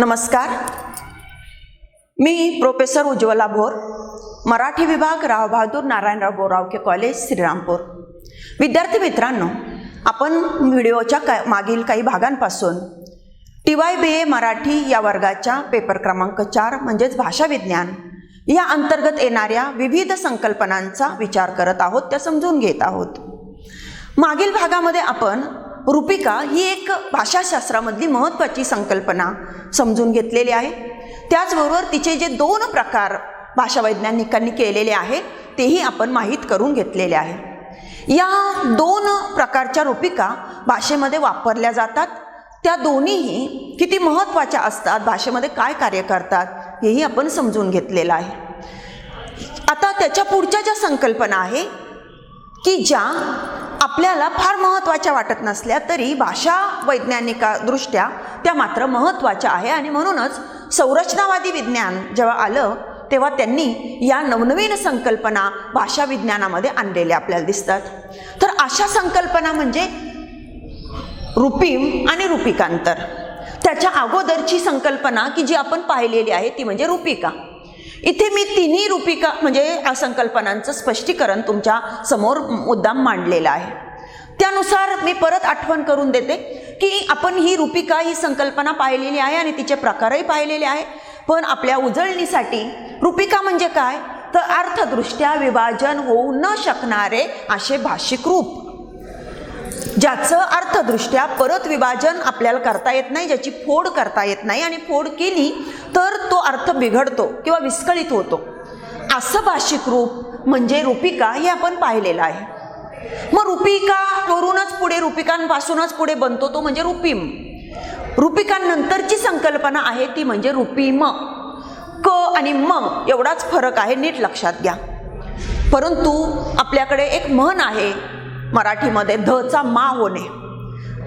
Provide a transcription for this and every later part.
नमस्कार, मी प्रोफेसर उज्ज्वला भोर, मराठी विभाग राव बहादूर नारायणराव बोरावके कॉलेज श्रीरामपूर। विद्यार्थी मित्रांनो, आपण व्हिडिओच्या मागील काही भागांपासून TYBA मराठी या वर्गाच्या पेपर क्रमांक 4 म्हणजेच भाषा विज्ञान या अंतर्गत येणाऱ्या विविध संकल्पनांचा विचार करत आहोत, त्या समजून घेत आहोत। मागील भागामध्ये आपण रूपिका ही एक भाषाशास्त्रामधली महत्त्वाची संकल्पना समजून घेतलेली आहे। त्याचबरोबर तिचे जे दोन प्रकार भाषा वैज्ञानिकांनी केलेले आहे तेही आपण माहीत करून घेतलेले आहे। या दोन प्रकारच्या रूपिका भाषेमध्ये वापरल्या जातात, त्या दोन्हीही किती महत्त्वाच्या असतात, भाषेमध्ये काय कार्य करतात हेही आपण समजून घेतलेलं आहे। आता त्याच्या पुढच्या ज्या संकल्पना आहे की ज्या आपल्याला फार महत्त्वाच्या वाटत नसल्या तरी भाषा वैज्ञानिकदृष्ट्या त्या मात्र महत्त्वाच्या आहे, आणि म्हणूनच संरचनावादी विज्ञान जेव्हा आलं तेव्हा त्यांनी या नवनवीन संकल्पना भाषा विज्ञानामध्ये आणलेल्या आपल्याला दिसतात। तर अशा संकल्पना म्हणजे रूपिम आणि रूपिकांतर। त्याच्या अगोदरची संकल्पना की जी आपण पाहिलेली आहे ती म्हणजे रूपिका। इथे मी तिन्ही रूपिका म्हणजे संकल्पनांचं स्पष्टीकरण तुमच्या समोर मुद्दाम मांडलेलं आहे। त्यानुसार मी परत आठवण करून देते की आपण ही रूपिका ही संकल्पना पाहिलेली आहे आणि तिचे प्रकारही पाहिलेले आहे, पण आपल्या उजळणीसाठी रूपिका म्हणजे काय तर अर्थदृष्ट्या विभाजन होऊ न शकणारे असे भाषिक रूप, ज्याचं अर्थदृष्ट्या परत विभाजन आपल्याला करता येत नाही, ज्याची फोड करता येत नाही, आणि फोड केली तर तो अर्थ बिघडतो किंवा विस्कळीत होतो, असं भाषिक रूप म्हणजे रूपिका हे आपण पाहिलेलं आहे। मग रूपिकावरूनच पुढे रूपिकांपासूनच पुढे बनतो तो म्हणजे रूपिम। रूपिकांनंतरची संकल्पना आहे ती म्हणजे रूपिम। क आणि म एवढाच फरक आहे, नीट लक्षात घ्या। परंतु आपल्याकडे एक म्हण आहे मराठीमध्ये, धचा मा होणे।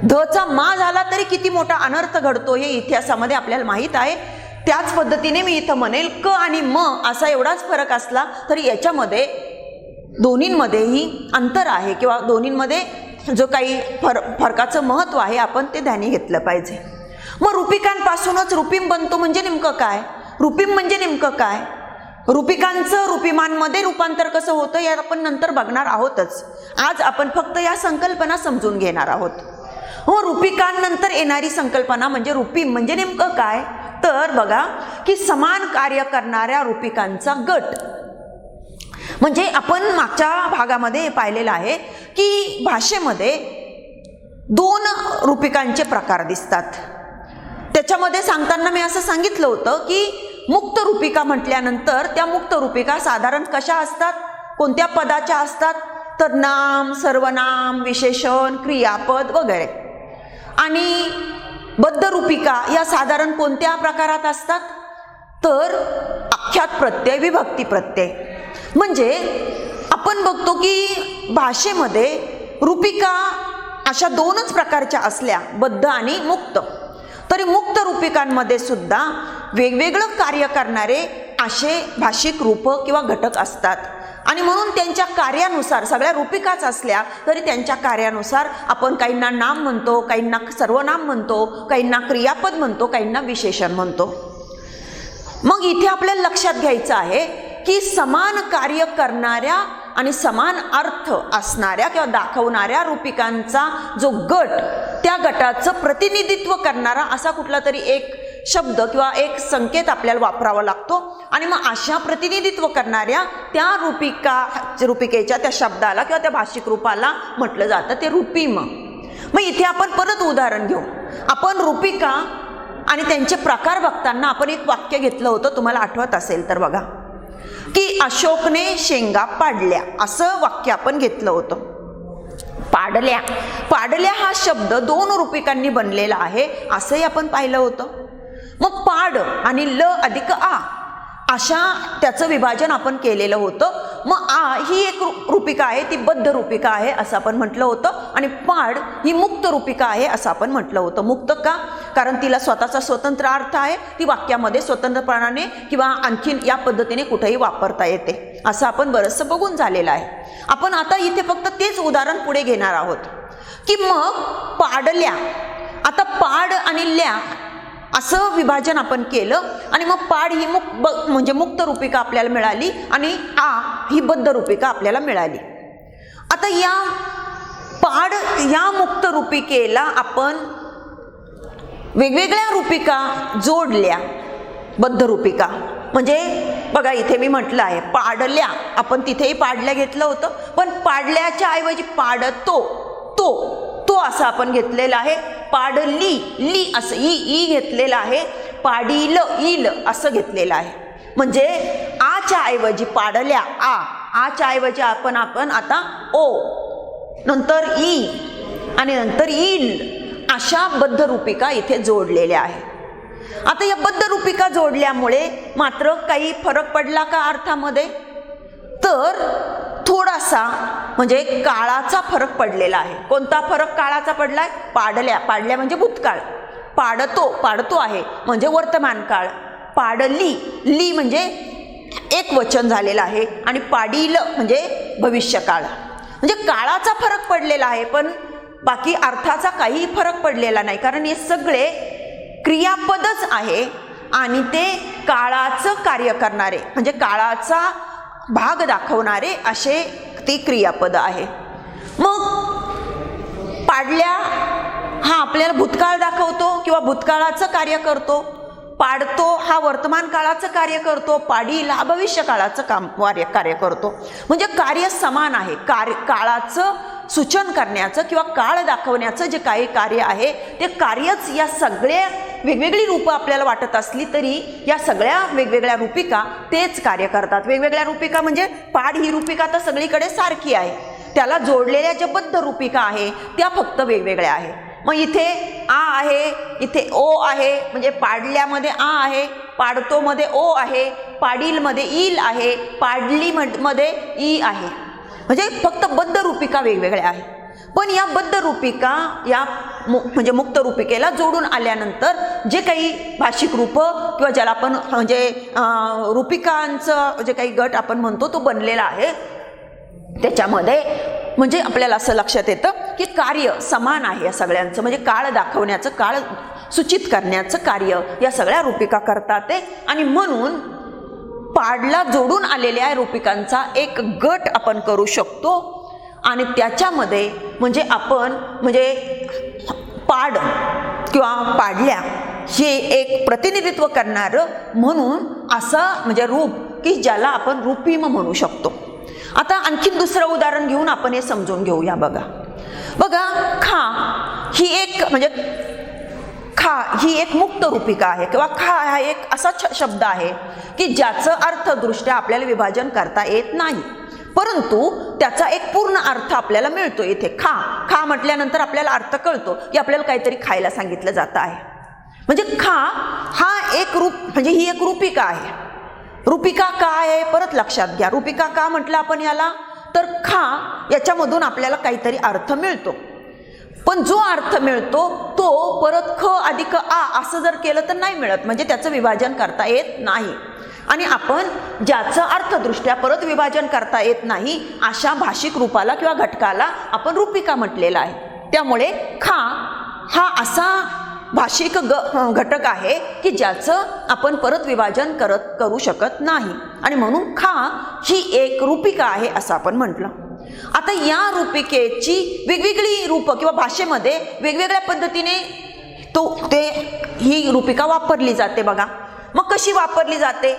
धचा मा झाला तरी किती मोठा अनर्थ घडतो हे इतिहासामध्ये आपल्याला माहीत आहे। त्याच पद्धतीने मी इथं म्हणेल क आणि म असा एवढाच फरक असला तरी याच्यामध्ये दोन्हींमध्येही अंतर आहे किंवा दोन्हींमध्ये जो काही फरकाचं महत्त्व आहे आपण ते ध्यानी घेतलं पाहिजे। मग रूपिकांपासूनच रूपिम बनतो म्हणजे नेमकं काय, रूपिम म्हणजे नेमकं काय, रूपिकांचं रूपिमांमध्ये रूपांतर कसं होतं यात आपण नंतर बघणार आहोतच। आज आपण फक्त या संकल्पना समजून घेणार आहोत। हो, रूपिकांनंतर येणारी संकल्पना म्हणजे रूपिम म्हणजे नेमकं काय तर बघा की समान कार्य करणाऱ्या रूपिकांचा गट। म्हणजे आपण मागच्या भागामध्ये पाहिलेलं आहे की भाषेमध्ये दोन रूपिकांचे प्रकार दिसतात। त्याच्यामध्ये सांगताना मी असं सांगितलं होतं की मुक्त रूपिका म्हटल्यानंतर त्या मुक्त रूपिका साधारण कशा असतात, कोणत्या पदाच्या असतात तर नाम, सर्वनाम, विशेषण, क्रियापद वगैरे। आणि बद्ध रूपिका या साधारण कोणत्या प्रकारात असतात तर आख्यात प्रत्यय, विभक्ती प्रत्यय। म्हणजे आपण बघतो की भाषेमध्ये रूपिका अशा दोनच प्रकारच्या असल्या, बद्ध आणि मुक्त, तरी मुक्त रूपिकांमध्ये सुद्धा वेगवेगळं कार्य करणारे असे भाषिक रूप किंवा घटक असतात, आणि म्हणून त्यांच्या कार्यानुसार सगळ्या रूपिकाच असल्या तरी त्यांच्या कार्यानुसार आपण काहींना नाम म्हणतो, काहींना सर्वनाम म्हणतो, काहींना क्रियापद म्हणतो, काहींना विशेषण म्हणतो। मग इथे आपल्याला लक्षात घ्यायचं आहे की समान कार्य करणाऱ्या आणि समान अर्थ असणाऱ्या किंवा दाखवणाऱ्या रूपिकांचा जो गट, त्या गटाचं प्रतिनिधित्व करणारा असा कुठला तरी एक शब्द किंवा एक संकेत आपल्याला वापरावा लागतो, आणि मग अशा प्रतिनिधित्व करणाऱ्या त्या रूपिकेच्या त्या शब्दाला किंवा त्या भाषिक रूपाला म्हटलं जातं ते रूपिम। मग इथे आपण परत उदाहरण घेऊ। आपण रूपिका आणि त्यांचे प्रकार बघताना आपण एक वाक्य घेतलं होतं, तुम्हाला आठवत असेल तर बघा की अशोकने शेंगा पाडल्या, असं वाक्य आपण घेतलं होतं। पाडल्या, पाडल्या हा शब्द दोन रूपिकांनी बनलेला आहे असंही आपण पाहिलं होतं। मग पाड आणि ल अधिक आ अशा त्याचं विभाजन आपण केलेलं होतं। मग आ ही एक रूपिका आहे, ती बद्ध रूपिका आहे असं आपण म्हटलं होतं, आणि पाड ही मुक्त रूपिका आहे असं आपण म्हटलं होतं। मुक्त का, कारण तिला स्वतःचा स्वतंत्र अर्थ आहे, ती वाक्यामध्ये स्वतंत्रपणाने किंवा आणखीन या पद्धतीने कुठेही वापरता येते असं आपण बरंचसं बघून झालेलं आहे। आपण आता इथे फक्त तेच उदाहरण पुढे घेणार आहोत की मग पाडल्या, आता पाड आणि ल्या असं विभाजन आपण केलं आणि मग पाड ही म्हणजे मुक्त रूपिका आपल्याला मिळाली आणि आ ही बद्ध रूपिका आपल्याला मिळाली. आता या पाड या मुक्त रूपिकेला आपण वेगवेगळ्या रूपिका जोडल्या, बद्ध रूपिका. म्हणजे बघा इथे मी म्हटलं आहे पाडल्या, आपण तिथेही पाडल्या घेतलं होतं, पण पाडल्याच्या ऐवजी पाडतो, तो असं आपण घेतलेला आहे. पाडली, ली असं ई घेतलेला आहे. पाडील, इल असं घेतलेलं आहे. म्हणजे आच्या ऐवजी पाडल्या आच्या ऐवजी आपण आता ओ, नंतर ई आणि नंतर इल अशा बद्ध रूपिका इथे जोडलेल्या आहेत. आता या बद्ध रूपिका जोडल्यामुळे मात्र काही फरक पडला का अर्थामध्ये? तर थोडासा म्हणजे काळाचा फरक पडलेला आहे. कोणता फरक काळाचा पडलाय? पाडल्या म्हणजे भूतकाळ, पाडतो आहे म्हणजे वर्तमान काळ, पाडली, ली म्हणजे एक वचन झालेलं आहे आणि पाडील म्हणजे भविष्यकाळ. म्हणजे काळाचा फरक पडलेला आहे, पण बाकी अर्थाचा काही फरक पडलेला नाही, कारण हे सगळे क्रियापदच आहे आणि ते काळाचं कार्य करणारे म्हणजे काळाचा भाग दाखवणारे असे ती क्रियापद आहे. मग पाडल्या हा आपल्याला भूतकाळ दाखवतो किंवा भूतकाळाचं कार्य करतो, पाडतो हा वर्तमान काळाचं कार्य करतो, पाडील हा भविष्य काळाचं कार्य करतो. म्हणजे कार्य समान आहे. काळाचं सूचन करण्याचं किंवा काळ दाखवण्याचं जे काही कार्य आहे ते कार्यच या सगळ्या वेगवेगळी रूपं आपल्याला वाटत असली तरी या सगळ्या वेगवेगळ्या रूपिका तेच कार्य करतात. वेगवेगळ्या रूपिका म्हणजे पाड ही रूपिका तर सगळीकडे सारखी आहे, त्याला जोडलेल्या ज्या बद्ध रूपिका आहे त्या फक्त वेगवेगळ्या आहे. मग इथे आ आहे, इथे ओ आहे, म्हणजे पाडल्यामध्ये आ आहे, पाडतोमध्ये ओ आहे, पाडीलमध्ये इल आहे, पाडलीमध्ये ई आहे. म्हणजे फक्त बद्ध रूपिका वेगवेगळ्या आहेत. पण या बद्ध रूपिका या म्हणजे मुक्त रूपिकेला जोडून आल्यानंतर जे काही भाषिक रूप किंवा ज्याला आपण म्हणजे रूपिकांचं जे काही गट आपण म्हणतो तो बनलेला आहे, त्याच्यामध्ये म्हणजे आपल्याला असं लक्षात येतं की कार्य समान आहे या सगळ्यांचं. म्हणजे काळ दाखवण्याचं, काळ सूचित करण्याचं कार्य या सगळ्या रूपिका करतात ते. आणि म्हणून पाडला जोडून आलेल्या रूपिकांचा एक गट आपण करू शकतो आणि त्याच्यामध्ये म्हणजे आपण म्हणजे पाड किंवा पाडल्या हे एक प्रतिनिधित्व करणारं म्हणून असं म्हणजे रूप की ज्याला आपण रूपिम म्हणू शकतो. आता आणखीन दुसरं उदाहरण घेऊन आपण हे समजून घेऊया. बघा खा ही एक म्हणजे खा ही एक मुक्त रूपिका आहे किंवा खा हा एक असा शब्द आहे की ज्याचं अर्थदृष्ट्या आपल्याला विभाजन करता येत नाही, परंतु त्याचा एक पूर्ण अर्थ आपल्याला मिळतो. इथे खा म्हटल्यानंतर आपल्याला अर्थ कळतो की आपल्याला काहीतरी खायला सांगितलं जातं आहे. म्हणजे खा हा एक रूप म्हणजे ही एक रूपिका आहे. रूपिका का आहे परत लक्षात घ्या. रूपिका का म्हटलं आपण याला, तर खा याच्यामधून आपल्याला काहीतरी अर्थ मिळतो, पण जो अर्थ मिळतो तो परत ख अधिक आ असं जर केलं तर नाही मिळत, म्हणजे त्याचं विभाजन करता येत नाही. आणि आपण ज्याचं अर्थदृष्ट्या परत विभाजन करता येत नाही अशा भाषिक रूपाला किंवा घटकाला आपण रूपिका म्हटलेला आहे. त्यामुळे खा हा असा भाषिक घटक आहे की ज्याचं आपण परत विभाजन करू शकत नाही आणि म्हणून खा ही एक रूपिका आहे असं आपण म्हटलं. आता या रूपिकेची वेगवेगळी रूप किंवा भाषेमध्ये वेगवेगळ्या पद्धतीने ही रूपिका वापरली जाते. बघा मग कशी वापरली जाते?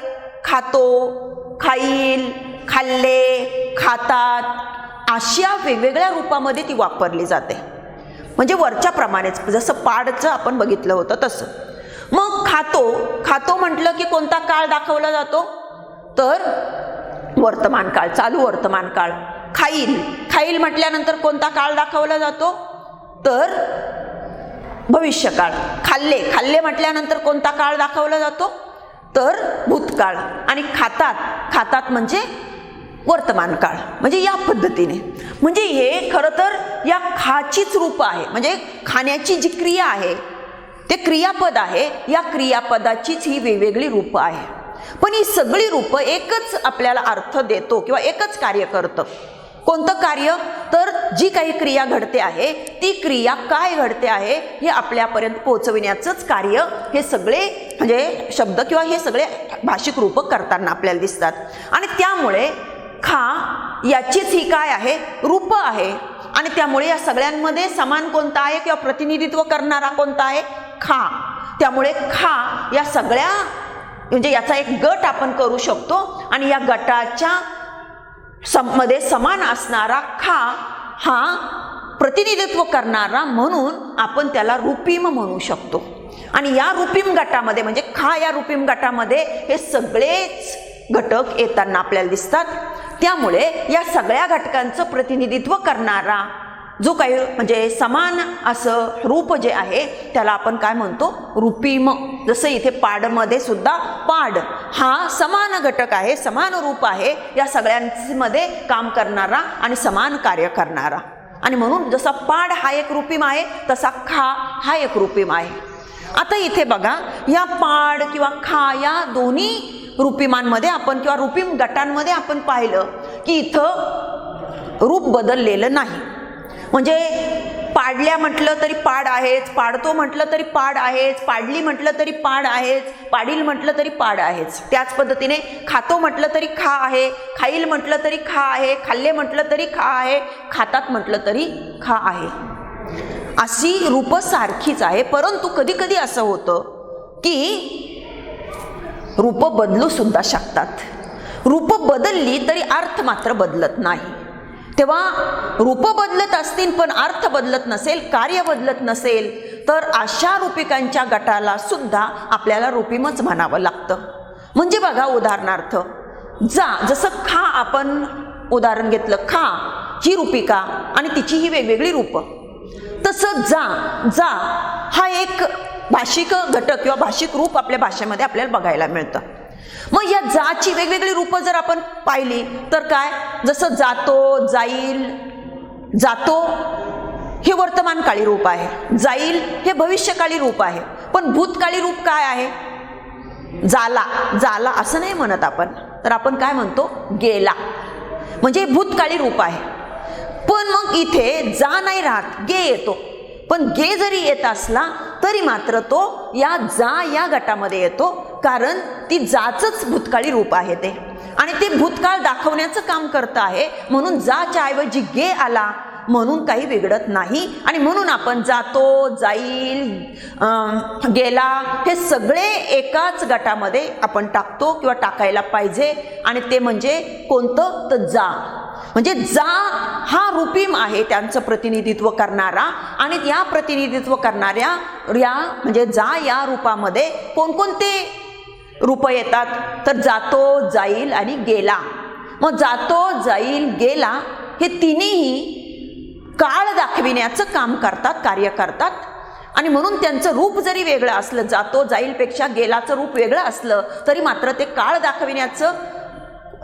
खातो, खाईल, खाल्ले, खातात अशा वेगवेगळ्या रूपामध्ये ती वापरली जाते. म्हणजे वरच्या प्रमाणेच जसं पाडचं आपण बघितलं होतं तसं. मग खातो म्हटलं की कोणता काळ दाखवला जातो? तर वर्तमान काळ, चालू वर्तमान काळ. खाईल म्हटल्यानंतर कोणता काळ दाखवला जातो? तर भविष्यकाळ. खाल्ले म्हटल्यानंतर कोणता काळ दाखवला जातो? तर भूतकाळ. आणि खातात म्हणजे वर्तमान काळ. म्हणजे या पद्धतीने म्हणजे हे खरं तर या खाचीच रूप आहे. म्हणजे खाण्याची जी क्रिया आहे ते क्रियापद आहे, या क्रियापदाचीच ही वेगवेगळी रूपं आहे. पण ही सगळी रूपं एकच आपल्याला अर्थ देतो किंवा एकच कार्य करतं. कोणतं कार्य? तर जी काही क्रिया घडते आहे ती क्रिया काय घडते आहे हे आपल्यापर्यंत पोहोचविण्याचंच कार्य हे सगळे म्हणजे शब्द किंवा हे सगळे भाषिक रूप करताना आपल्याला दिसतात. आणि त्यामुळे खा याचीच ही काय आहे, रूप आहे. आणि त्यामुळे या सगळ्यांमध्ये समान कोणता आहे किंवा प्रतिनिधित्व करणारा कोणता आहे, खा. त्यामुळे खा या सगळ्या म्हणजे याचा एक गट आपण करू शकतो आणि या गटाच्या मध्ये समान असणारा खा हा प्रतिनिधित्व करणारा म्हणून आपण त्याला रूपिम म्हणू शकतो. आणि या रूपिम गटामध्ये म्हणजे खा या रूपिम गटामध्ये हे सगळेच घटक येताना आपल्याला दिसतात. त्यामुळे या सगळ्या घटकांचं प्रतिनिधित्व करणारा जो काही म्हणजे समान असं रूप जे आहे त्याला आपण काय म्हणतो, रूपिम. जसं इथे पाडमध्ये सुद्धा पाड हा समान घटक आहे, समान रूप आहे, या सगळ्यांमध्ये काम करणारा आणि समान कार्य करणारा. आणि म्हणून जसा पाड हा एक रूपिम आहे तसा खा हा एक रूपिम आहे. आता इथे बघा या पाड किंवा खा या दोन्ही रूपिमांमध्ये आपण किंवा रूपिम गटांमध्ये आपण पाहिलं की इथं रूप बदललेलं नाही. म्हणजे पाडल्या म्हटलं तरी पाड आहेच, पाडतो म्हटलं तरी पाड आहेच, पाडली म्हटलं तरी पाड आहेच, पाडील म्हटलं तरी पाड आहेच. त्याच पद्धतीने खातो म्हटलं तरी खा आहे, खाईल म्हटलं तरी खा आहे, खाल्ले म्हटलं तरी खा आहे, खातात म्हटलं तरी खा आहे. अशी रूप सारखीच आहे. परंतु कधी कधी असं होतं की रूप बदलू सुद्धा शकतात. रूप बदलली तरी अर्थ मात्र बदलत नाही. तेव्हा रूप बदलत असतील पण अर्थ बदलत नसेल, कार्य बदलत नसेल तर अशा रूपिकांच्या गटाला सुद्धा आपल्याला रूपिमच म्हणावं लागतं. म्हणजे बघा उदाहरणार्थ जा, जसं खा आपण उदाहरण घेतलं, खा ही रूपिका आणि तिची ही वेगवेगळी रूप. तसं जा, जा हा एक भाषिक घटक किंवा भाषिक रूप आपल्या भाषेमध्ये आपल्याला बघायला मिळतं. मग या जाची वेगवेगळी रूप जर आपण पाहिली तर काय, जसं जातो, जाईल. जातो हे वर्तमानकाळी रूप आहे, जाईल हे भविष्यकाळी रूप आहे. पण भूतकाळी रूप काय आहे, जाला. जाला असं नाही म्हणत आपण, तर आपण काय म्हणतो, गेला. म्हणजे भूतकाळी रूप आहे. पण मग इथे जा नाही राहत, गे येतो. पण गे जरी येत असला तरी मात्र तो या जा या गटामध्ये येतो, कारण ती जाचंच भूतकाळी रूप आहे ते, आणि ते भूतकाळ दाखवण्याचं काम करतं आहे. म्हणून जाच्या ऐवजी गे आला म्हणून काही बिघडत नाही. आणि म्हणून आपण जातो, जाईल, गेला हे सगळे एकाच गटामध्ये आपण टाकतो किंवा टाकायला पाहिजे. आणि ते म्हणजे कोणतं, तर जा. म्हणजे जा हा रूपिम आहे त्यांचं प्रतिनिधित्व करणारा. आणि या प्रतिनिधित्व करणाऱ्या या म्हणजे जा या रूपामध्ये कोणकोणते रूप येतात, तर जातो, जाईल आणि गेला. मग जातो, जाईल, गेला हे तिन्ही काळ दाखविण्याचं काम करतात, कार्य करतात. आणि म्हणून त्यांचं रूप जरी वेगळं असलं, जातो जाईलपेक्षा गेलाचं रूप वेगळं असलं तरी मात्र ते काळ दाखविण्याचं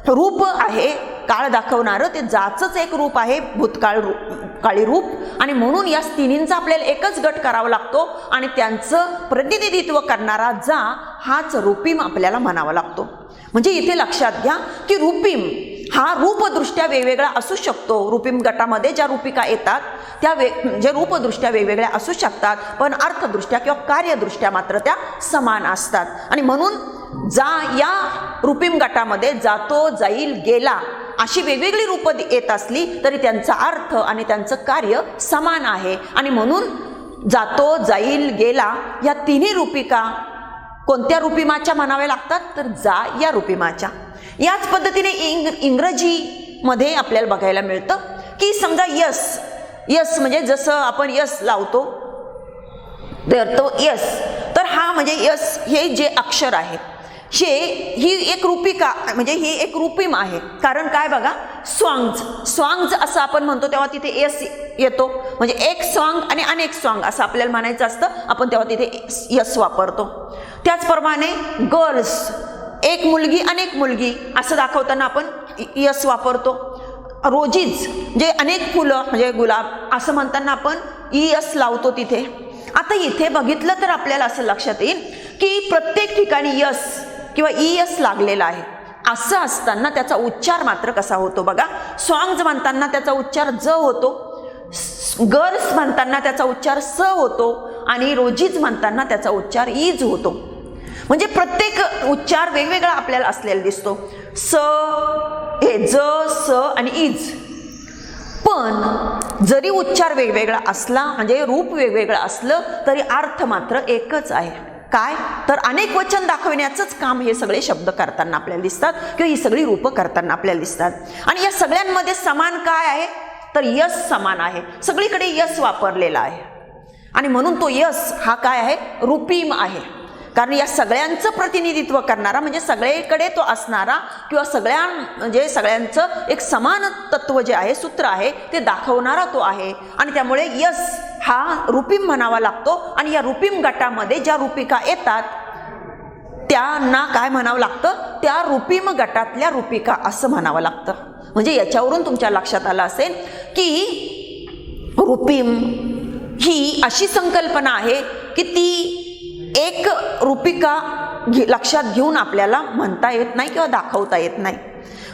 रूप आहे. काळ दाखवणारं ते जाचंच एक रूप आहे, काळी रूप. आणि म्हणून या तिन्हींचा आपल्याला एकच गट करावा लागतो आणि त्यांचं प्रतिनिधित्व करणारा जा हाच रूपिम आपल्याला म्हणावा लागतो. म्हणजे इथे लक्षात घ्या की रूपिम हा रूपदृष्ट्या वेगवेगळा असू शकतो. रूपिम गटामध्ये ज्या रूपिका येतात त्या म्हणजे रूपदृष्ट्या वेगवेगळ्या असू शकतात, पण अर्थदृष्ट्या किंवा कार्यदृष्ट्या मात्र त्या समान असतात. आणि म्हणून जा या रूपिम गटामध्ये जातो, जाईल, गेला अशी वेगवेगळी रूपं येत असली तरी त्यांचा अर्थ आणि त्यांचं कार्य समान आहे. आणि म्हणून जातो, जाईल, गेला या तिन्ही रूपिका कोणत्या रूपिमाच्या म्हणाव्या लागतात, तर जा या रूपिमाच्या. याच पद्धतीने इंग्रजीमध्ये आपल्याला बघायला मिळतं की समजा यस, यस म्हणजे जसं आपण यस लावतो तर तो यस, तर हा म्हणजे यस हे जे अक्षर आहे ही एक रूपिका म्हणजे ही एक रूपिम आहे. कारण काय बघा, स्वांग्ज, स्वांग्ज असं आपण म्हणतो तेव्हा तिथे यस येतो. म्हणजे एक स्वांग आणि अनेक स्वांग असं आपल्याला म्हणायचं असतं, आपण तेव्हा तिथे यस वापरतो. त्याचप्रमाणे गर्ल्स, एक मुलगी अनेक मुलगी असं दाखवताना आपण यस वापरतो. रोजीज म्हणजे अनेक फुलं म्हणजे गुलाब असं म्हणताना आपण यस लावतो तिथे. आता इथे बघितलं तर आपल्याला असं लक्षात येईल की प्रत्येक ठिकाणी यस किंवा ईएस लागलेला आहे. असं असताना त्याचा उच्चार मात्र कसा होतो बघा. स्वांग्ज म्हणताना त्याचा उच्चार ज होतो गर्ल्स म्हणताना त्याचा उच्चार स होतो आणि रोजीज म्हणताना त्याचा उच्चार इज होतो. म्हणजे प्रत्येक उच्चार वेगवेगळा आपल्याला असलेला दिसतो. स हे ज स आणि इज. पण जरी उच्चार वेगवेगळा असला म्हणजे रूप वेगवेगळं असलं तरी अर्थ मात्र एकच आहे. काय तर अनेक वचन दाखविण्याचंच काम हे सगळे शब्द करताना आपल्याला दिसतात किंवा ही सगळी रूपं करताना आपल्याला दिसतात. आणि या सगळ्यांमध्ये समान काय आहे तर यस समान आहे. सगळीकडे यस वापरलेला आहे आणि म्हणून तो यस हा काय आहे रूपीम आहे. कारण या सगळ्यांचं प्रतिनिधित्व करणारा म्हणजे सगळीकडे तो असणारा किंवा म्हणजे सगळ्यांचं एक समान तत्व जे आहे सूत्र आहे ते दाखवणारा तो आहे. आणि त्यामुळे यस हा रूपीम म्हणावा लागतो. आणि या रूपीम गटामध्ये ज्या रूपिका येतात त्यांना काय म्हणावं लागतं त्या रूपीम गटातल्या रूपिका असं म्हणावं लागतं. म्हणजे याच्यावरून तुमच्या लक्षात आलं असेल की रूपीम ही अशी संकल्पना आहे की ती एक रूपिका लक्षात घेऊन आपल्याला म्हणता येत नाही किंवा दाखवता येत नाही.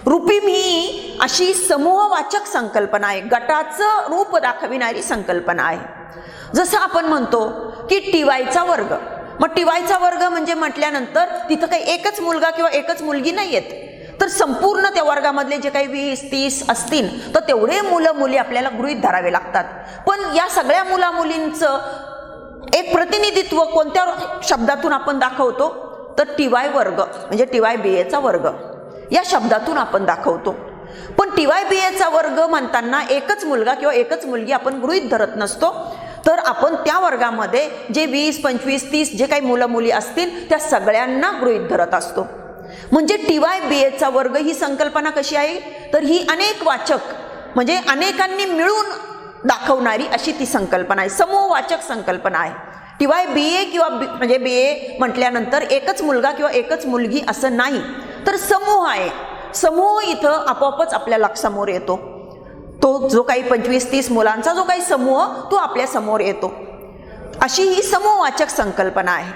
रूपीम ही अशी समूहवाचक संकल्पना आहे, गटाचं रूप दाखविणारी संकल्पना आहे. जसं आपण म्हणतो की टीवायचा वर्ग. मग टीवायचा वर्ग म्हणजे म्हटल्यानंतर तिथं काही एकच मुलगा किंवा एकच मुलगी नाही येत, तर संपूर्ण त्या वर्गामधले जे काही 20-30 असतील तर तेवढे मुलं मुली आपल्याला गृहीत धरावे लागतात. पण या सगळ्या मुला मुलींचं एक प्रतिनिधित्व कोणत्या शब्दातून आपण दाखवतो तर टीवाय वर्ग म्हणजे टीवाय बीएचा वर्ग या शब्दातून आपण दाखवतो. पण टीवाय बीएचा वर्ग म्हणताना एकच मुलगा किंवा एकच मुलगी आपण गृहीत धरत नसतो, तर आपण त्या वर्गामध्ये जे 20, 25, 30 जे काही मुलं मुली असतील त्या सगळ्यांना गृहीत धरत असतो. म्हणजे टीवाय बीएचा वर्ग ही संकल्पना कशी आहे तर ही अनेक वाचक म्हणजे अनेकांनी मिळून दाखवणारी अशी ती संकल्पना आहे, समूहवाचक संकल्पना आहे. टीवाय बीए किंवा म्हणजे बीए म्हटल्यानंतर एकच मुलगा किंवा एकच मुलगी असं नाही, तर समूह आहे. समूह इथं आपोआपच आपल्या समोर येतो. तो जो काही 25-30 मुलांचा जो काही समूह तो आपल्या समोर येतो. अशी ही समूहवाचक संकल्पना आहे.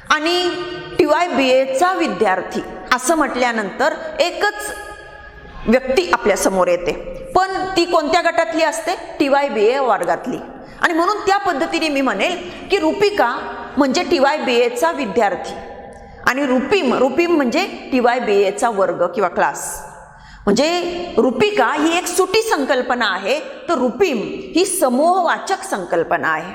आणि टीवाय बीएचा विद्यार्थी असं म्हटल्यानंतर एकच व्यक्ती आपल्या समोर येते, पण ती कोणत्या गटातली असते टीवाय बीए वर्गातली. आणि म्हणून त्या पद्धतीने मी म्हणेल की रूपिका म्हणजे टीवाय बीएचा विद्यार्थी आणि रूपीम म्हणजे टीवाय बीएचा वर्ग किंवा क्लास. म्हणजे रूपिका ही एक सुटी संकल्पना आहे, तर रूपीम ही समूहवाचक संकल्पना आहे.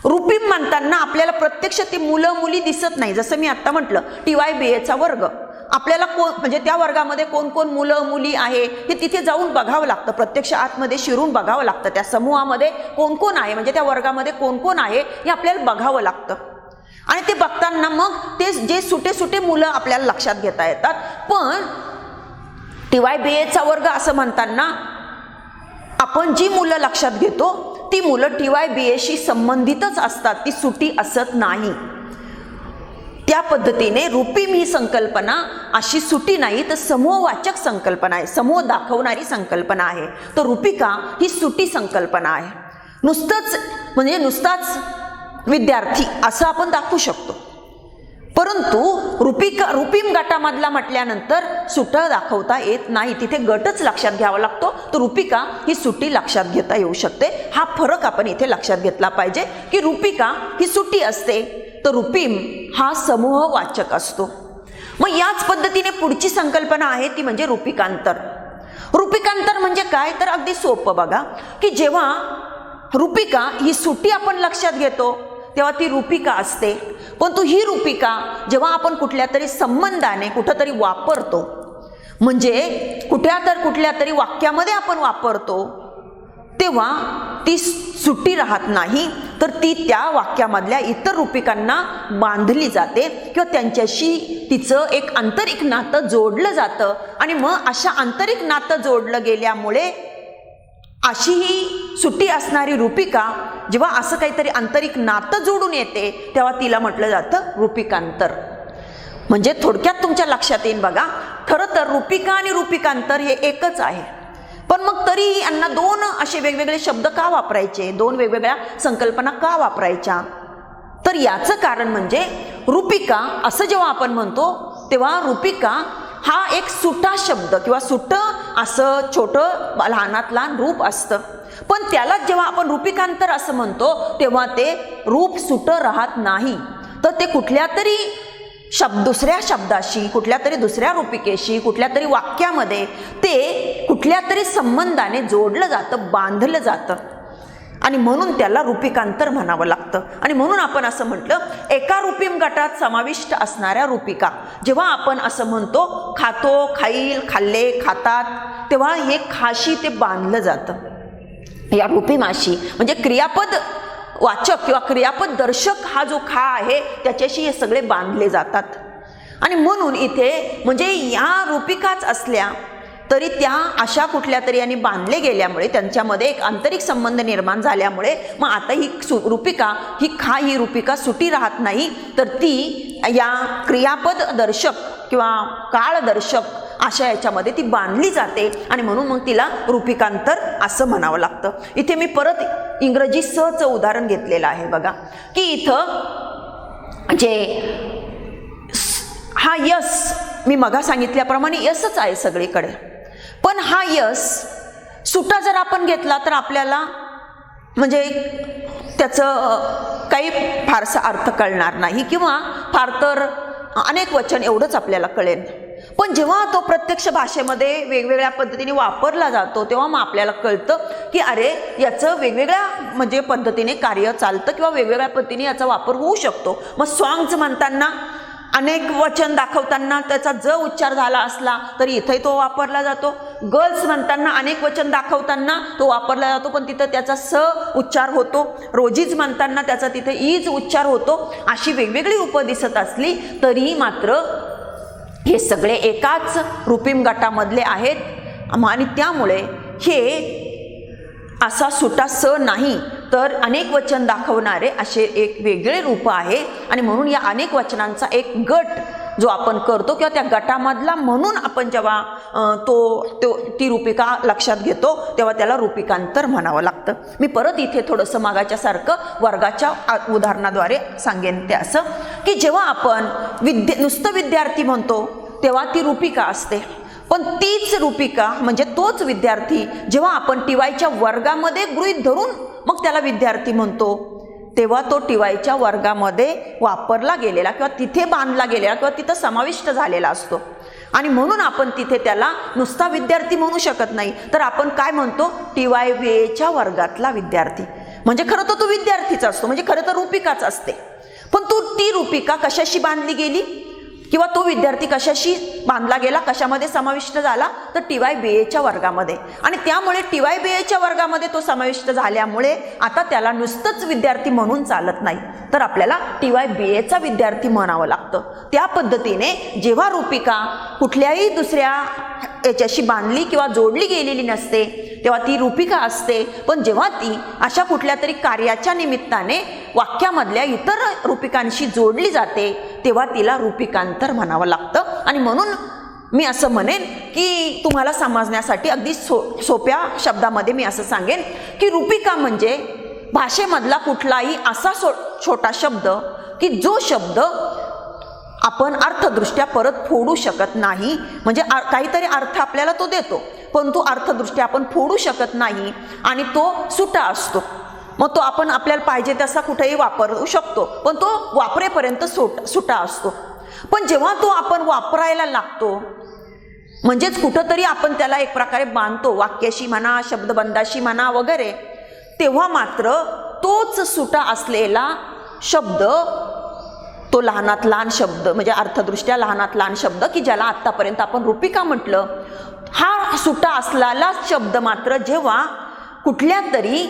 रूपीम म्हणताना आपल्याला प्रत्यक्ष ती मुलं मुली दिसत नाही. जसं मी आता म्हटलं टीवाय बीएचा वर्ग आपल्याला म्हणजे त्या वर्गामध्ये कोण कोण मुलं मुली आहे हे तिथे जाऊन बघावं लागतं, प्रत्यक्ष आतमध्ये शिरून बघावं लागतं. त्या समूहामध्ये कोण कोण आहे म्हणजे त्या वर्गामध्ये कोण कोण आहे हे आपल्याला बघावं लागतं. आणि ते बघताना मग ते जे सुटे मुलं आपल्याला लक्षात घेता येतात. पण टीवाय बीएचा वर्ग असं म्हणताना आपण जी मुलं लक्षात घेतो ती मुलं टीवाय बीएशी संबंधितच असतात, ती सुटी असत नाही. त्या पद्धतीने रूपीम ही संकल्पना अशी सुटी नाही तर समूहवाचक संकल्पना आहे, समूह दाखवणारी संकल्पना आहे. तर रूपिका ही सुटी संकल्पना आहे. नुसताच विद्यार्थी असं आपण दाखवू शकतो, परंतु रूपीम गटामधला म्हटल्यानंतर सुट दाखवता येत नाही, तिथे गटच लक्षात घ्यावा लागतो. तर रूपिका ही सुटी लक्षात घेता येऊ शकते. हा फरक आपण इथे लक्षात घेतला पाहिजे की रूपिका ही सुटी असते तर रूपीम हा समूहवाचक असतो. मग याच पद्धतीने पुढची संकल्पना आहे ती म्हणजे रूपिकांतर. रूपिकांतर म्हणजे काय तर अगदी सोपं बघा की जेव्हा रूपिका ही सुटी आपण लक्षात घेतो तेव्हा ती रूपिका असते, पण ही रूपिका जेव्हा आपण कुठल्या तरी संबंधाने कुठंतरी वापरतो म्हणजे कुठल्या तरी वाक्यामध्ये आपण वापरतो तेव्हा ती सुट्टी राहत नाही, तर ती त्या वाक्यामधल्या इतर रूपिकांना बांधली जाते किंवा त्यांच्याशी तिचं एक आंतरिक नातं जोडलं जातं. आणि मग अशा आंतरिक नातं जोडलं गेल्यामुळे अशी ही सुट्टी असणारी रूपिका जेव्हा असं काहीतरी आंतरिक नातं जोडून येते तेव्हा तिला म्हटलं जातं रूपिकांतर. म्हणजे थोडक्यात तुमच्या लक्षात येईल बघा, खरं तर रूपिका आणि रूपिकांतर हे एकच आहे, पण मग तरीही यांना दोन असे वेगवेगळे शब्द का वापरायचे, दोन वेगवेगळ्या संकल्पना का वापरायच्या. तर याचं कारण म्हणजे रूपिका असं जेव्हा आपण म्हणतो तेव्हा रूपिका हा एक सुटा शब्द किंवा सुट असं छोटं लहानात लहान रूप असतं. पण त्याला जेव्हा आपण रूपिकांतर असं म्हणतो तेव्हा ते रूप सुटं राहत नाही, तर ते कुठल्या तरी दुसऱ्या शब्दाशी, कुठल्या तरी दुसऱ्या रूपिकेशी, कुठल्या तरी वाक्यामध्ये ते कुठल्या तरी संबंधाने जोडलं जातं, बांधलं जातं आणि म्हणून त्याला रूपिकांतर म्हणावं लागतं. आणि म्हणून आपण असं म्हटलं, एका रूपिम गटात समाविष्ट असणाऱ्या रूपिका. जेव्हा आपण असं म्हणतो खातो, खाईल, खाल्ले, खातात, तेव्हा हे खाशी ते बांधलं जातं या रूपिमाशी. म्हणजे क्रियापद वाचक किंवा क्रियापद दर्शक हा जो खा आहे त्याच्याशी हे सगळे बांधले जातात. आणि म्हणून इथे म्हणजे या रूपिकाच असल्या तरी त्या अशा कुठल्या तरी यांनी बांधले गेल्यामुळे त्यांच्यामध्ये एक आंतरिक संबंध निर्माण झाल्यामुळे मग आता ही रूपिका, ही खा ही रूपिका सुटी राहत नाही, तर ती या क्रियापद दर्शक किंवा काळ दर्शक अशा याच्यामध्ये ती बांधली जाते आणि म्हणून मग तिला रूपिकांतर असं म्हणावं लागतं. इथे मी परत इंग्रजी सचं उदाहरण घेतलेलं आहे बघा, की इथं जे हा यस, मी मगा सांगितल्याप्रमाणे यसच आहे सगळीकडे, पण हा यस सुटा जर आपण घेतला तर आपल्याला म्हणजे त्याचं काही फारसा अर्थ कळणार नाही किंवा फार तर अनेक वचन एवढंच आपल्याला कळेल. पण जेव्हा तो प्रत्यक्ष भाषेमध्ये वेगवेगळ्या पद्धतीने वापरला जातो तेव्हा मग आपल्याला कळतं की अरे याचं वेगवेगळ्या म्हणजे पद्धतीने कार्य चालतं किंवा वेगवेगळ्या पद्धतीने याचा वापर होऊ शकतो. मग सॉंग्स म्हणताना अनेक वचन दाखवताना त्याचा ज उच्चार झाला असला तरी इथे तो वापरला जातो. गर्ल्स म्हणताना अनेक वचन दाखवताना तो वापरला जातो पण तिथं त्याचा स उच्चार होतो. रोजीज म्हणताना त्याचा तिथे ईज उच्चार होतो. अशी वेगवेगळी रूपं दिसत असली तरी मात्र हे सगळे एकाच रूपिम गटामधले आहेत आणि त्यामुळे हे असा सुटा स नाही तर अनेक वचन दाखवणारे असे एक वेगळे रूप आहे. आणि म्हणून या अनेक वचनांचा एक गट जो आपण करतो किंवा त्या गटामधला म्हणून आपण जेव्हा ती रूपिका लक्षात घेतो तेव्हा त्याला रूपिकांतर म्हणावं लागतं. मी परत इथे थोडंसं मागाच्या सारखं वर्गाच्या उदाहरणाद्वारे सांगेन ते असं, की जेव्हा आपण नुसतं विद्यार्थी म्हणतो तेव्हा ती रूपिका असते, पण तीच रूपिका म्हणजे तोच विद्यार्थी जेव्हा आपण टीवायच्या वर्गामध्ये गृहीत धरून मग त्याला विद्यार्थी म्हणतो तेव्हा तो टीवायच्या वर्गामध्ये वापरला गेलेला किंवा तिथे बांधला गेलेला किंवा तिथं समाविष्ट झालेला असतो. आणि म्हणून आपण तिथे त्याला नुसता विद्यार्थी म्हणू शकत नाही, तर आपण काय म्हणतो, टीवायच्या वर्गातला विद्यार्थी. म्हणजे खरं तर तो विद्यार्थीच असतो, म्हणजे खरं तर रूपिकाच असते. पण ती रूपिका कशाशी बांधली गेली किंवा तो विद्यार्थी कशाशी बांधला गेला, कशामध्ये समाविष्ट झाला, तर टीवाय बीएच्या वर्गामध्ये. आणि त्यामुळे टीवाय बीएच्या वर्गामध्ये तो समाविष्ट झाल्यामुळे आता त्याला नुसतंच विद्यार्थी म्हणून चालत नाही, तर आपल्याला टीवाय बीएचा विद्यार्थी म्हणावं लागतं. त्या पद्धतीने जेव्हा रूपिका कुठल्याही दुसऱ्या याच्याशी बांधली किंवा जोडली गेलेली नसते तेव्हा ती रूपिका असते. पण जेव्हा ती अशा कुठल्या तरी कार्याच्या निमित्ताने वाक्यामधल्या इतर रूपिकांशी जोडली जाते तेव्हा तिला रूपिकांतर म्हणावं लागतं. आणि म्हणून मी असं म्हणेन की तुम्हाला समजण्यासाठी अगदी सोप्या शब्दामध्ये मी असं सांगेन की रूपिका म्हणजे भाषेमधला कुठलाही असा छोटा शब्द की जो शब्द आपण अर्थदृष्ट्या परत फोडू शकत नाही. म्हणजे काहीतरी अर्थ आपल्याला तो देतो पण तो अर्थदृष्ट्या आपण फोडू शकत नाही आणि तो सुटा असतो. मग तो आपण आपल्याला पाहिजे तसा कुठेही वापरू शकतो पण तो वापरेपर्यंत सुटा असतो. पण जेव्हा तो आपण वापरायला लागतो म्हणजेच कुठंतरी आपण त्याला एक प्रकारे बांधतो, वाक्याशी म्हणा, शब्दबंधाशी म्हणा वगैरे, तेव्हा मात्र तोच सुटा असलेला शब्द, तो लहानात लहान शब्द म्हणजे अर्थदृष्ट्या लहानात लहान शब्द की ज्याला आत्तापर्यंत आपण रूपिका म्हटलं, हा सुटा असलेला शब्द मात्र जेव्हा कुठल्या तरी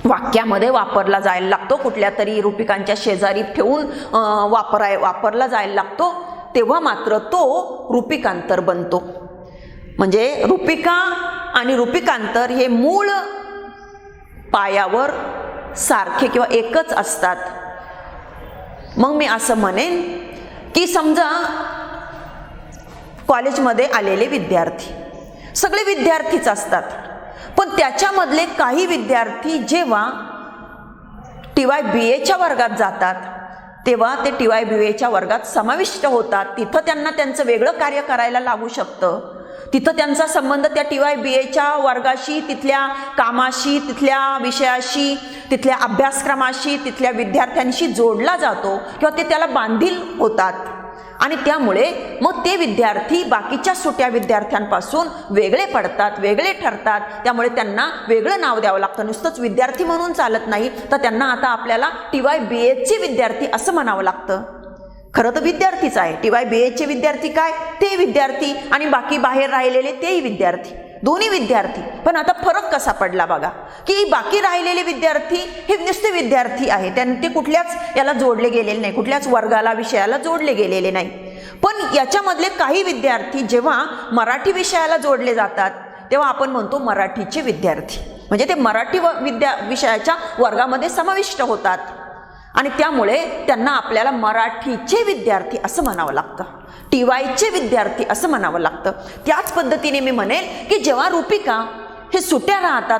वाक्यामध्ये वापरला जायला लागतो, कुठल्या तरी रूपिकांच्या शेजारी ठेवून वापरला जायला लागतो, तेव्हा मात्र तो रूपिकांतर बनतो. म्हणजे रूपिका आणि रूपिकांतर हे मूळ पायावर सारखे किंवा एकच असतात. मग मी असं म्हणेन की समजा कॉलेजमध्ये आलेले विद्यार्थी सगळे विद्यार्थीच असतात, पण त्याच्यामधले काही विद्यार्थी जेव्हा टीवाय बीएच्या वर्गात जातात तेव्हा ते टीवाय बीएच्या वर्गात समाविष्ट होतात. तिथं त्यांना त्यांचं वेगळं कार्य करायला लागू शकतं. तिथं त्यांचा संबंध त्या TYBAच्या वर्गाशी, तिथल्या कामाशी, तिथल्या विषयाशी, तिथल्या अभ्यासक्रमाशी, तिथल्या विद्यार्थ्यांशी जोडला जातो किंवा ते त्याला बांधील होतात आणि त्यामुळे मग ते विद्यार्थी बाकीच्या सुट्या विद्यार्थ्यांपासून वेगळे पडतात, वेगळे ठरतात. त्यामुळे त्यांना वेगळं नाव द्यावं लागतं. नुसतंच विद्यार्थी म्हणून चालत नाही, तर त्यांना आता आपल्याला TYBAचे विद्यार्थी असं म्हणावं लागतं. खरं तर विद्यार्थीच आहे. TYBAचे विद्यार्थी काय, ते विद्यार्थी आणि बाकी बाहेर राहिलेले तेही विद्यार्थी, दोन्ही विद्यार्थी. पण आता फरक कसा पडला बघा, की बाकी राहिलेले विद्यार्थी हे नुसते विद्यार्थी आहे, ते कुठल्याच याला जोडले गेलेले नाही, कुठल्याच वर्गाला विषयाला जोडले गेलेले नाही. पण याच्यामधले काही विद्यार्थी जेव्हा मराठी विषयाला जोडले जातात तेव्हा आपण म्हणतो मराठीचे विद्यार्थी, म्हणजे ते मराठी विषयाच्या वर्गामध्ये समाविष्ट होतात आणि त्यामुळे त्यांना आपल्याला मराठीचे विद्यार्थी असं म्हणावं लागतं, TYचे विद्यार्थी असं म्हणावं लागतं. त्याच पद्धतीने मी म्हणेल की जेव्हा रूपिका हे सुट्या राहतात,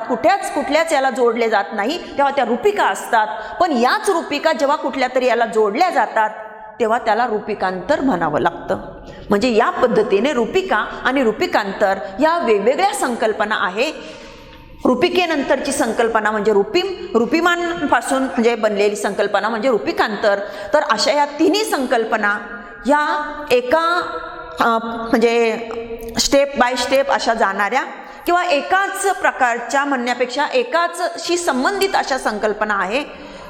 कुठल्याच याला जोडले जात नाही, तेव्हा त्या रूपिका असतात. पण याच रूपिका जेव्हा कुठल्या तरी याला जोडल्या जातात तेव्हा त्याला रूपिकांतर म्हणावं लागतं. म्हणजे या पद्धतीने रूपिका आणि रूपिकांतर या वेगवेगळ्या संकल्पना आहे. रूपिकेनंतरची संकल्पना म्हणजे रूपिमानपासून म्हणजे बनलेली संकल्पना म्हणजे रूपिकांतर. तर अशा या तिन्ही संकल्पना या एका म्हणजे स्टेप बाय स्टेप अशा जाणाऱ्या किंवा एकाच प्रकारच्या म्हणण्यापेक्षा एकाचशी संबंधित अशा संकल्पना आहे,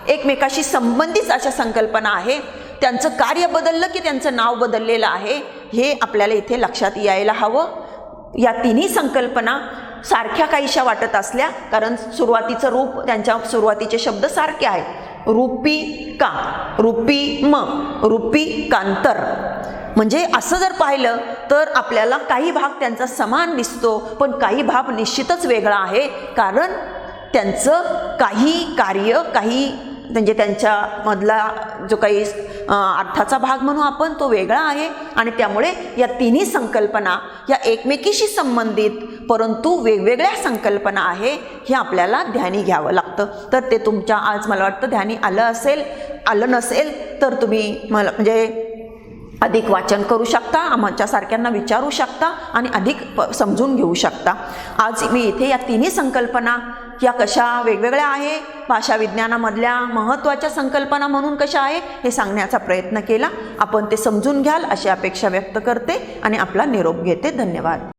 एकमेकाशी संबंधित अशा संकल्पना आहे. त्यांचं कार्य बदललं की त्यांचं नाव बदललेलं आहे, हे आपल्याला इथे लक्षात यायला हवं. या तिन्ही संकल्पना सारख्या काहीशा वाटत असल्या, कारण सुरुवातीचं रूप, त्यांच्या सुरुवातीचे शब्द सारखे आहेत. रूपिका, रूपिम, रूपिकांतर. म्हणजे असं जर पाहिलं तर आपल्याला काही भाग त्यांचा समान दिसतो, पण काही भाग निश्चितच वेगळा आहे, कारण त्यांचं काही कार्य, काही म्हणजे त्यांच्यामधला जो काही अर्थाचा भाग म्हणू आपण तो वेगळा आहे. आणि त्यामुळे या तिन्ही संकल्पना या एकमेकीशी संबंधित परंतु वेगवेगळ्या संकल्पना आहे, हे आपल्याला ध्यानी घ्यावं लागतं. तर ते तुमच्या आज मला वाटतं ध्यानी आलं नसेल तर तुम्ही मला म्हणजे अधिक वाचन करू शकता, आमच्यासारख्यांना विचारू शकता आणि अधिक समजून घेऊ शकता. आज मी इथे या तिन्ही संकल्पना या कशा वेगवेगळ्या आहे, भाषा विज्ञानामधल्या महत्त्वाच्या संकल्पना म्हणून कशा आहे हे सांगण्याचा प्रयत्न केला. आपण ते समजून घ्याल अशी अपेक्षा व्यक्त करते आणि आपला निरोप घेते. धन्यवाद.